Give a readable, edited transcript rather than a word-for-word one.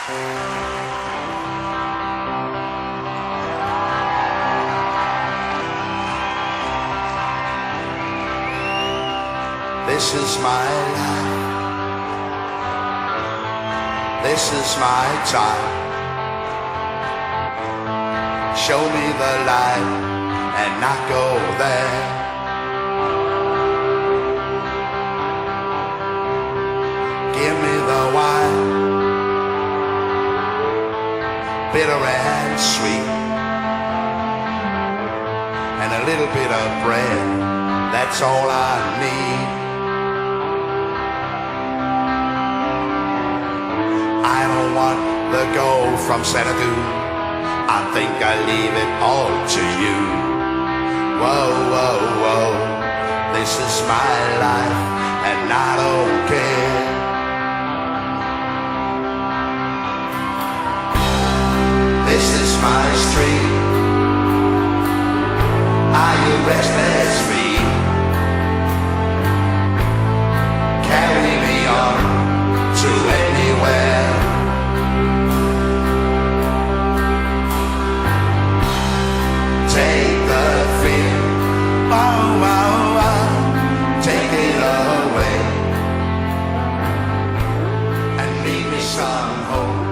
This is my life. This is my time. Show me the light and not go there. Give me the wine, bitter and sweet, and a little bit of bread. That's all I need. I don't want the gold from Xanadu. I think I leave it all to you. Whoa, whoa, whoa. This is my life and I don't care. This is my street. Are you restless feet? Carry me on to anywhere. Take the fear, oh, oh, oh, take it away, and leave me some hope.